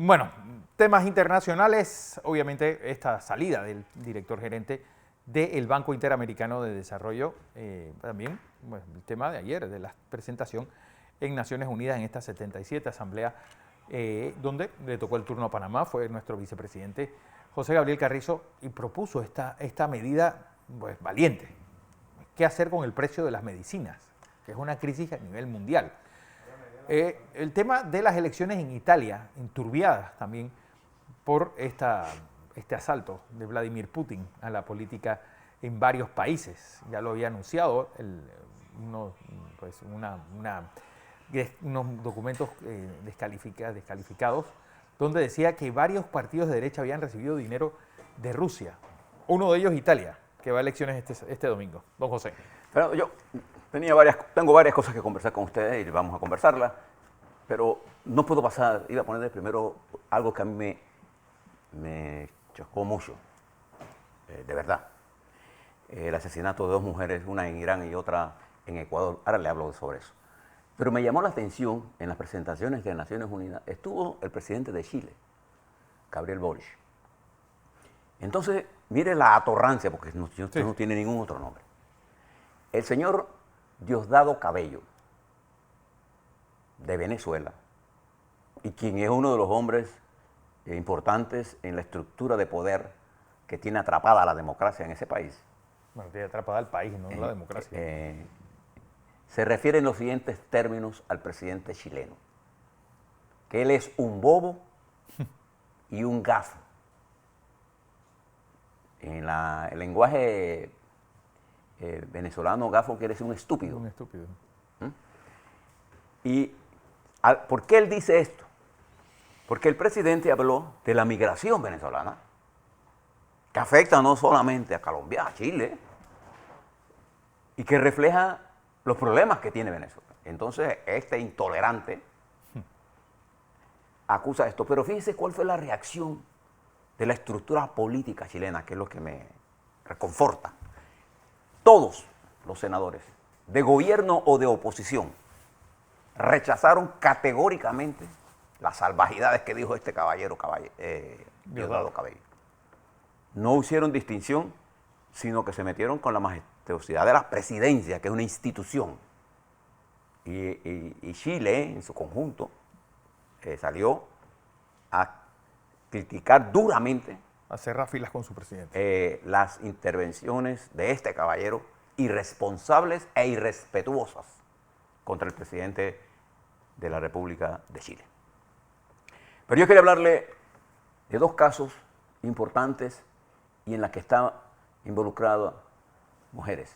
Bueno, temas internacionales, obviamente esta salida del director gerente del Banco Interamericano de Desarrollo, también bueno, el tema de ayer, de la presentación en Naciones Unidas en esta 77 Asamblea, donde le tocó el turno a Panamá, fue nuestro vicepresidente José Gabriel Carrizo y propuso esta medida pues, valiente. ¿Qué hacer con el precio de las medicinas? Que es una crisis a nivel mundial. El tema de las elecciones en Italia, enturbiadas también por este asalto de Vladimir Putin a la política en varios países. Ya lo había anunciado unos documentos descalificados donde decía que varios partidos de derecha habían recibido dinero de Rusia. Uno de ellos Italia, que va a elecciones este domingo. Don José. Pero yo tengo varias cosas que conversar con ustedes y vamos a conversarlas, pero no puedo pasar, iba a poner primero algo que a mí me chocó mucho, de verdad. El asesinato de dos mujeres, una en Irán y otra en Ecuador. Ahora le hablo sobre eso. Pero me llamó la atención en las presentaciones de Naciones Unidas, estuvo el presidente de Chile, Gabriel Boric. Entonces, mire la atorrancia, porque usted no tiene ningún otro nombre. El señor Diosdado Cabello, de Venezuela, y quien es uno de los hombres importantes en la estructura de poder que tiene atrapada la democracia en ese país. Bueno, tiene atrapada el país, no la democracia. Se refiere en los siguientes términos al presidente chileno, que él es un bobo y un gafo. En el lenguaje venezolano, gafo quiere decir un estúpido. Un estúpido. ¿Y por qué él dice esto? Porque el presidente habló de la migración venezolana, que afecta no solamente a Colombia, a Chile, y que refleja los problemas que tiene Venezuela. Entonces, este intolerante acusa esto. Pero fíjese cuál fue la reacción de la estructura política chilena, que es lo que me reconforta. Todos los senadores, de gobierno o de oposición, rechazaron categóricamente las salvajidades que dijo este Diosdado Cabello. No hicieron distinción, sino que se metieron con la majestuosidad de la presidencia, que es una institución. Y Chile, en su conjunto, salió a criticar duramente a cerrar filas con su presidente. las intervenciones de este caballero irresponsables e irrespetuosas contra el presidente de la República de Chile. Pero yo quería hablarle de dos casos importantes y en los que están involucradas mujeres.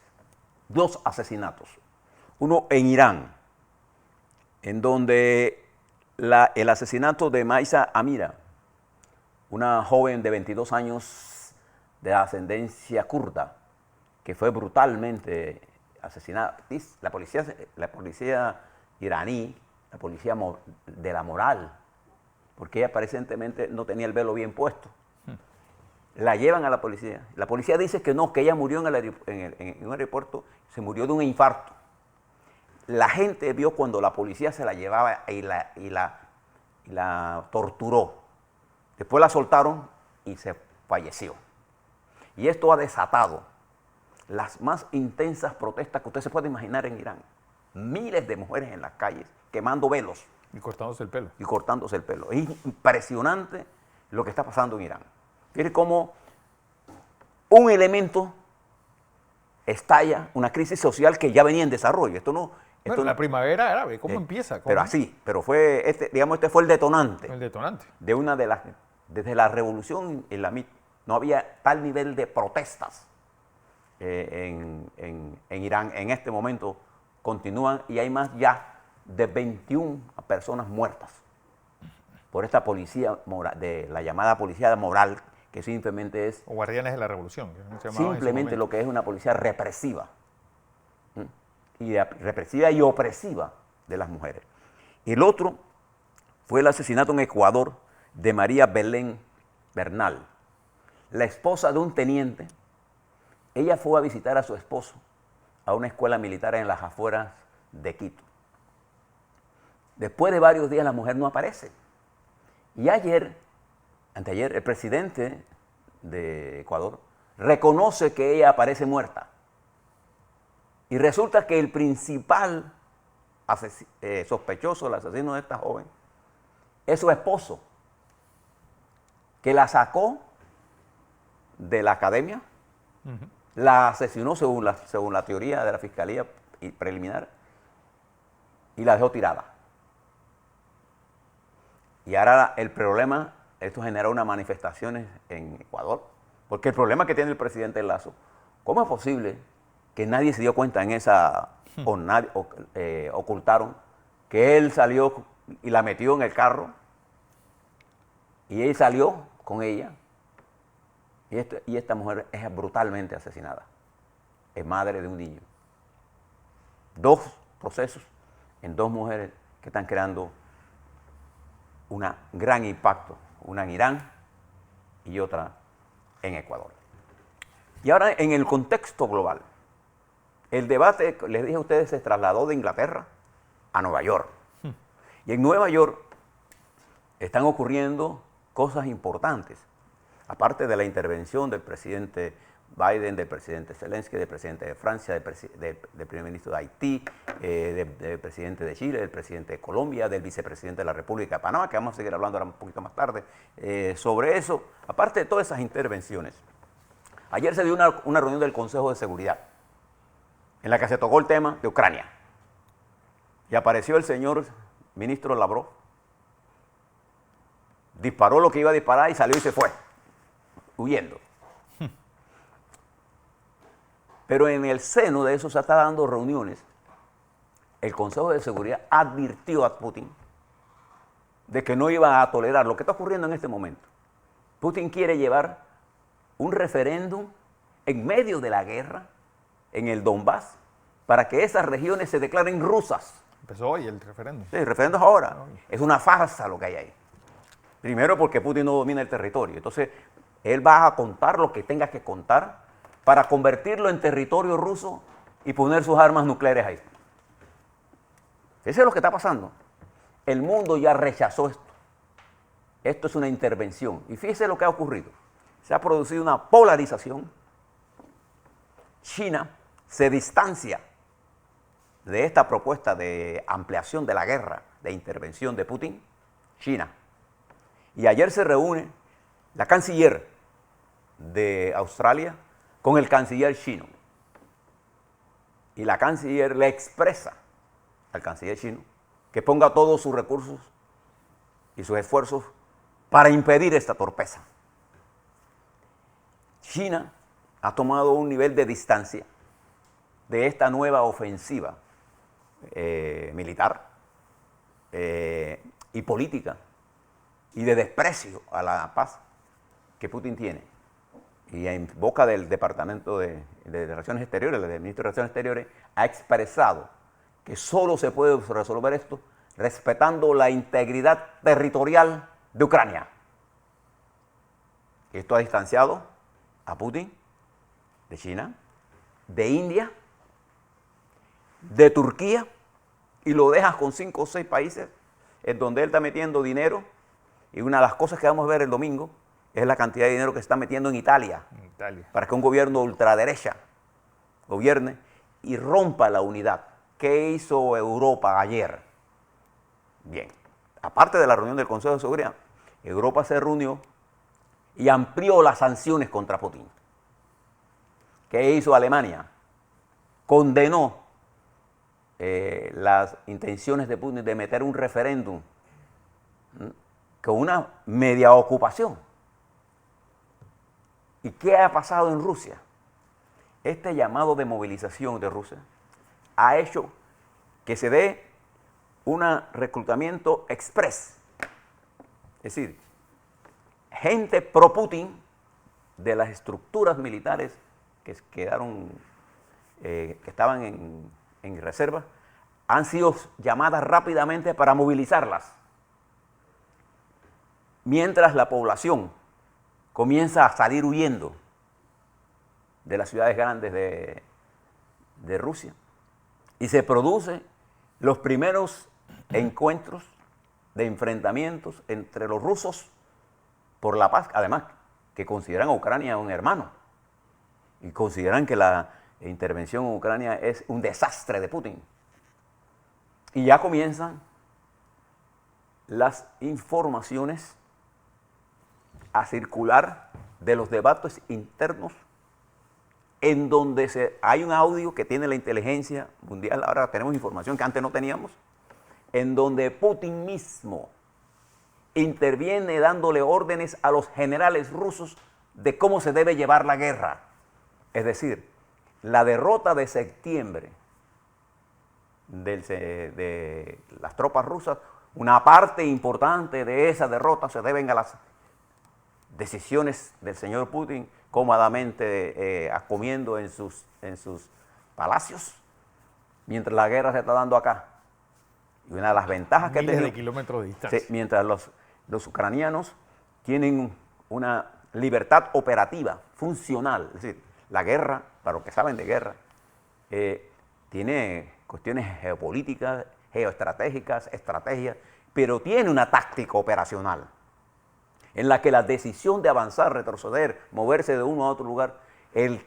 Dos asesinatos. Uno en Irán, en donde el asesinato de Mahsa Amini, una joven de 22 años de ascendencia kurda, que fue brutalmente asesinada. La policía iraní, la policía de la moral, porque ella aparentemente no tenía el velo bien puesto. La llevan a la policía. La policía dice que no, que ella murió en un aeropuerto, se murió de un infarto. La gente vio cuando la policía se la llevaba y la torturó. Después la soltaron y se falleció. Y esto ha desatado las más intensas protestas que usted se puede imaginar en Irán. Miles de mujeres en las calles quemando velos. Y cortándose el pelo. Y cortándose el pelo. Es impresionante lo que está pasando en Irán. Fíjate cómo un elemento estalla una crisis social que ya venía en desarrollo. La primavera árabe, ¿cómo empieza? Pero así, pero fue este fue el detonante. El detonante. De una de las, desde la revolución islamita, no había tal nivel de protestas en Irán. En este momento continúan y hay más ya de 21 personas muertas por esta policía de la llamada policía moral, que simplemente es... O guardianes de la revolución. Simplemente lo que es una policía represiva. Represiva y opresiva de las mujeres. El otro fue el asesinato en Ecuador de María Belén Bernal, la esposa de un teniente. Ella fue a visitar a su esposo a una escuela militar en las afueras de Quito. Después de varios días la mujer no aparece. Y anteayer, el presidente de Ecuador reconoce que ella aparece muerta. Y resulta que el principal sospechoso, el asesino de esta joven, es su esposo, que la sacó de la academia, la asesinó según la teoría de la fiscalía preliminar y la dejó tirada. Y ahora el problema, esto generó unas manifestaciones en Ecuador, porque el problema que tiene el presidente Lazo, ¿cómo es posible que nadie se dio cuenta en esa, ocultaron que él salió y la metió en el carro y él salió con ella y esta mujer es brutalmente asesinada? Es madre de un niño. 2 procesos en 2 mujeres que están creando un gran impacto, una en Irán y otra en Ecuador. Y ahora en el contexto global, el debate, les dije a ustedes, se trasladó de Inglaterra a Nueva York. Y en Nueva York están ocurriendo cosas importantes, aparte de la intervención del presidente Biden, del presidente Zelensky, del presidente de Francia, del primer ministro de Haití, del presidente de Chile, del presidente de Colombia, del vicepresidente de la República de Panamá, que vamos a seguir hablando ahora un poquito más tarde sobre eso. Aparte de todas esas intervenciones, ayer se dio una reunión del Consejo de Seguridad en la que se tocó el tema de Ucrania. Y apareció el señor ministro Lavrov, disparó lo que iba a disparar y salió y se fue, huyendo. Pero en el seno de eso se está dando reuniones. El Consejo de Seguridad advirtió a Putin de que no iba a tolerar lo que está ocurriendo en este momento. Putin quiere llevar un referéndum en medio de la guerra en el Donbass para que esas regiones se declaren rusas. Empezó hoy el referéndum. Sí, el referéndum es ahora. Es una farsa lo que hay ahí. Primero porque Putin no domina el territorio. Entonces, él va a contar lo que tenga que contar para convertirlo en territorio ruso y poner sus armas nucleares ahí. Eso es lo que está pasando. El mundo ya rechazó esto. Esto es una intervención. Y fíjese lo que ha ocurrido. Se ha producido una polarización. China se distancia de esta propuesta de ampliación de la guerra, de intervención de Putin. China. Y ayer se reúne la canciller de Australia con el canciller chino. Y la canciller le expresa al canciller chino que ponga todos sus recursos y sus esfuerzos para impedir esta torpeza. China ha tomado un nivel de distancia de esta nueva ofensiva militar y política y de desprecio a la paz que Putin tiene. Y en boca del Departamento de Relaciones Exteriores, del Ministro de Relaciones Exteriores, ha expresado que solo se puede resolver esto respetando la integridad territorial de Ucrania. Esto ha distanciado a Putin de China, de India, de Turquía, y lo dejas con 5 o 6 países en donde él está metiendo dinero. Y una de las cosas que vamos a ver el domingo es la cantidad de dinero que se está metiendo en Italia, para que un gobierno ultraderecha gobierne y rompa la unidad. ¿Qué hizo Europa ayer? Bien, aparte de la reunión del Consejo de Seguridad, Europa se reunió y amplió las sanciones contra Putin. ¿Qué hizo Alemania? Condenó las intenciones de Putin de meter un referéndum con una media ocupación. ¿Y qué ha pasado en Rusia? Este llamado de movilización de Rusia ha hecho que se dé un reclutamiento express. Es decir, gente pro Putin de las estructuras militares que quedaron, que estaban en reserva, han sido llamadas rápidamente para movilizarlas. Mientras la población comienza a salir huyendo de las ciudades grandes de Rusia y se producen los primeros encuentros de enfrentamientos entre los rusos por la paz, además que consideran a Ucrania un hermano y consideran que la intervención en Ucrania es un desastre de Putin. Y ya comienzan las informaciones a circular de los debates internos en donde hay un audio que tiene la inteligencia mundial, ahora tenemos información que antes no teníamos, en donde Putin mismo interviene dándole órdenes a los generales rusos de cómo se debe llevar la guerra. Es decir, la derrota de septiembre de las tropas rusas, una parte importante de esa derrota se deben a las decisiones del señor Putin cómodamente comiendo en sus palacios, mientras la guerra se está dando acá. Y una de las ventajas que miles de kilómetros de distancia. Mientras los ucranianos tienen una libertad operativa, funcional, es decir, la guerra, para los que saben de guerra, tiene cuestiones geopolíticas, geoestratégicas, estrategias, pero tiene una táctica operacional en la que la decisión de avanzar, retroceder, moverse de uno a otro lugar, el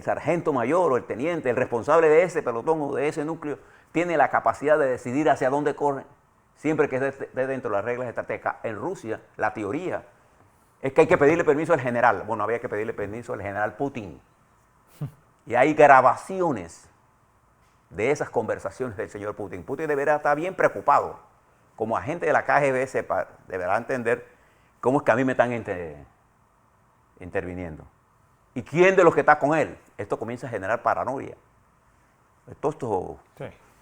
sargento mayor o el teniente, el responsable de ese pelotón o de ese núcleo, tiene la capacidad de decidir hacia dónde corre, siempre que esté dentro de las reglas estratégicas. En Rusia, la teoría es que hay que pedirle permiso al general. Bueno, había que pedirle permiso al general Putin. Y hay grabaciones de esas conversaciones del señor Putin. Putin deberá estar bien preocupado. Como agente de la KGB deberá entender cómo es que a mí me están interviniendo. ¿Y quién de los que está con él? Esto comienza a generar paranoia. Todos estos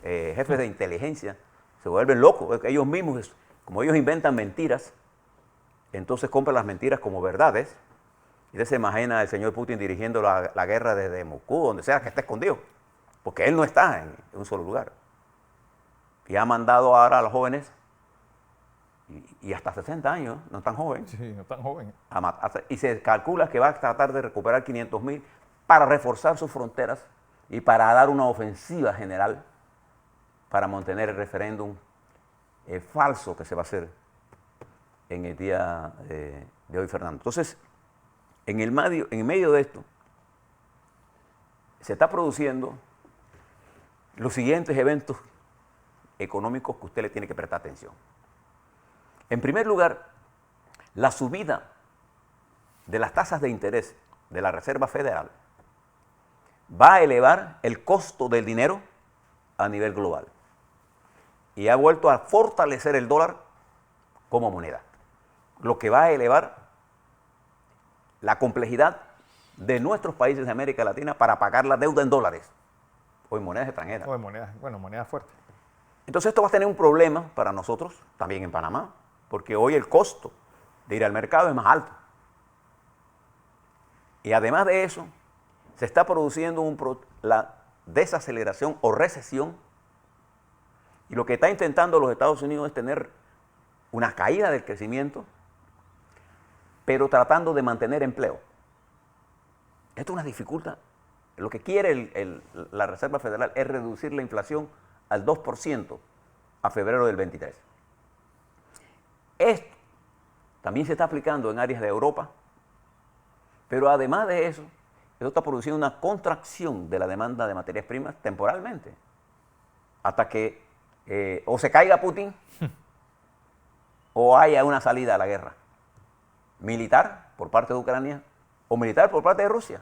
jefes de inteligencia se vuelven locos. Ellos mismos, como ellos inventan mentiras, entonces compran las mentiras como verdades. Y se imagina el señor Putin dirigiendo la guerra desde Moscú, donde sea que esté escondido, porque él no está en un solo lugar. Y ha mandado ahora a los jóvenes, y hasta 60 años, no tan jóvenes. Sí, no tan jóvenes. Y se calcula que va a tratar de recuperar 500.000 para reforzar sus fronteras y para dar una ofensiva general para mantener el referéndum falso que se va a hacer en el día de hoy, Fernando. Entonces, en el medio de esto, se está produciendo los siguientes eventos económicos que usted le tiene que prestar atención. En primer lugar, la subida de las tasas de interés de la Reserva Federal va a elevar el costo del dinero a nivel global y ha vuelto a fortalecer el dólar como moneda, lo que va a elevar la complejidad de nuestros países de América Latina para pagar la deuda en dólares o en monedas extranjeras. O en monedas, bueno, monedas fuertes. Entonces esto va a tener un problema para nosotros, también en Panamá, porque hoy el costo de ir al mercado es más alto. Y además de eso, se está produciendo la desaceleración o recesión. Y lo que está intentando los Estados Unidos es tener una caída del crecimiento, pero tratando de mantener empleo. Esto es una dificultad. Lo que quiere la Reserva Federal es reducir la inflación al 2% a febrero del 23. Esto también se está aplicando en áreas de Europa, pero además de eso, esto está produciendo una contracción de la demanda de materias primas temporalmente, hasta que o se caiga Putin o haya una salida a la guerra militar por parte de Ucrania o militar por parte de Rusia.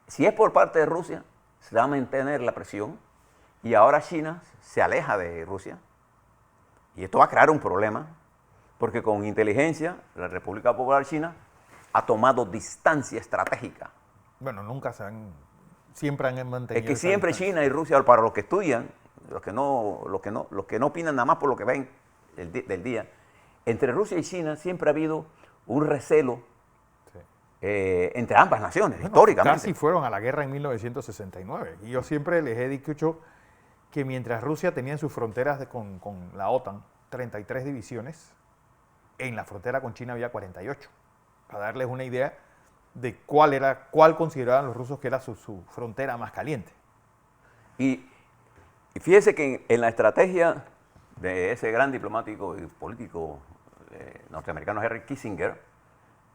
Si es por parte de Rusia, se va a mantener la presión y ahora China se aleja de Rusia y esto va a crear un problema porque con inteligencia la República Popular China ha tomado distancia estratégica. Bueno, siempre han mantenido. Es que siempre China y Rusia, para los que estudian, los que no opinan nada más por lo que ven del día, entre Rusia y China siempre ha habido un recelo entre ambas naciones, históricamente. Casi fueron a la guerra en 1969. Y yo siempre les he dicho que mientras Rusia tenía en sus fronteras con la OTAN 33 divisiones, en la frontera con China había 48. Para darles una idea de cuál consideraban los rusos que era su frontera más caliente. Y fíjese que en la estrategia de ese gran diplomático y político norteamericano Henry Kissinger,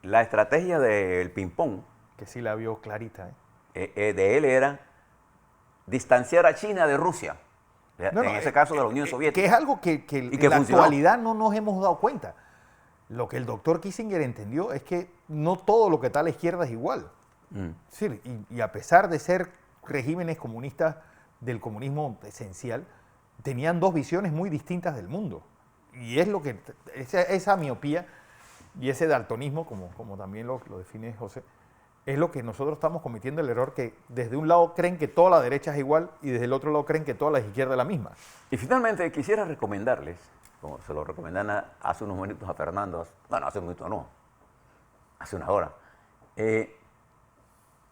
la estrategia del ping-pong Que sí la vio clarita. de él era distanciar a China de Rusia, No, en ese caso de la Unión Soviética. Que es algo que Y en que la funcionó. actualidad no nos hemos dado cuenta. Lo que el doctor Kissinger entendió es que no todo lo que está a la izquierda es igual. Sí, y a pesar de ser regímenes comunistas del comunismo esencial, tenían dos visiones muy distintas del mundo. Y es lo que, esa miopía y ese daltonismo, como también lo define José, es lo que nosotros estamos cometiendo el error que desde un lado creen que toda la derecha es igual y desde el otro lado creen que toda la izquierda es la misma. Y finalmente quisiera recomendarles, como se lo recomendan hace unos minutos a Fernando, bueno, hace un minuto no, hace una hora,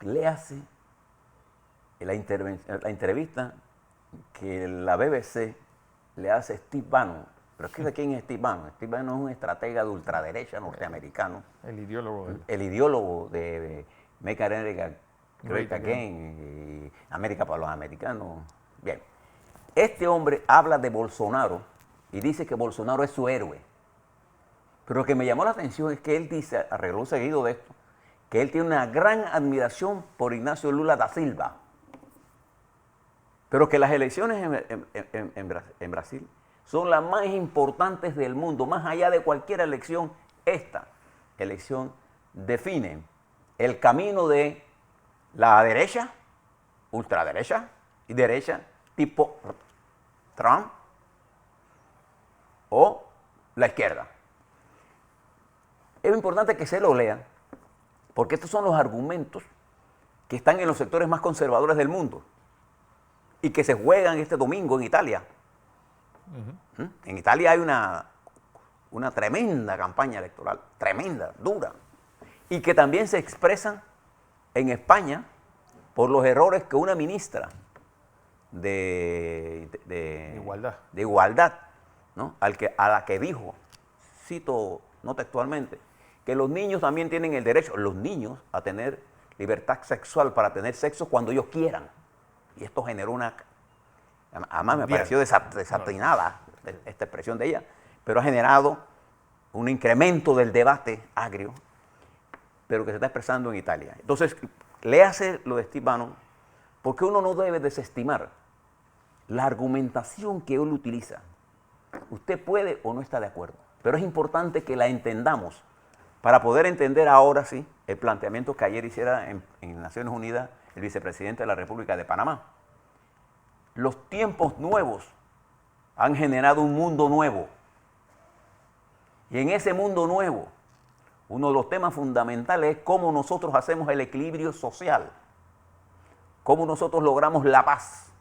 léase la entrevista que la BBC le hace a Steve Bannon. Pero ¿de quién es Steve Bannon? Steve Bannon es un estratega de ultraderecha norteamericano. El ideólogo de él. El ideólogo de Make America Great Great Again, y América para los americanos. Bien, este hombre habla de Bolsonaro y dice que Bolsonaro es su héroe. Pero lo que me llamó la atención es que él dice, arregló seguido de esto, que él tiene una gran admiración por Ignacio Lula da Silva. Pero que las elecciones en Brasil son las más importantes del mundo, más allá de cualquier elección. Esta elección define el camino de la derecha, ultraderecha y derecha tipo Trump o la izquierda. Es importante que se lo lean, porque estos son los argumentos que están en los sectores más conservadores del mundo y que se juegan este domingo en Italia. En Italia hay una tremenda campaña electoral, tremenda, dura, y que también se expresan en España por los errores que una ministra de Igualdad, ¿no? a la que dijo, cito no textualmente, que los niños también tienen el derecho, los niños, a tener libertad sexual para tener sexo cuando ellos quieran. Y esto generó una... Además me pareció desatinada esta expresión de ella, pero ha generado un incremento del debate agrio, pero que se está expresando en Italia. Entonces, léase lo de Steve Bannon, porque uno no debe desestimar la argumentación que él utiliza. Usted puede o no está de acuerdo, pero es importante que la entendamos para poder entender ahora sí el planteamiento que ayer hiciera en Naciones Unidas el vicepresidente de la República de Panamá. Los tiempos nuevos han generado un mundo nuevo. Y en ese mundo nuevo, uno de los temas fundamentales es cómo nosotros hacemos el equilibrio social, cómo nosotros logramos la paz,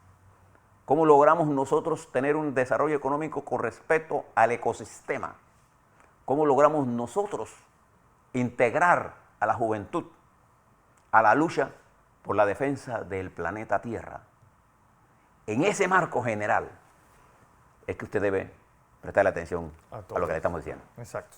cómo logramos nosotros tener un desarrollo económico con respeto al ecosistema, cómo logramos nosotros integrar a la juventud a la lucha por la defensa del planeta Tierra. En ese marco general es que usted debe prestarle atención a lo que le estamos diciendo. Exacto.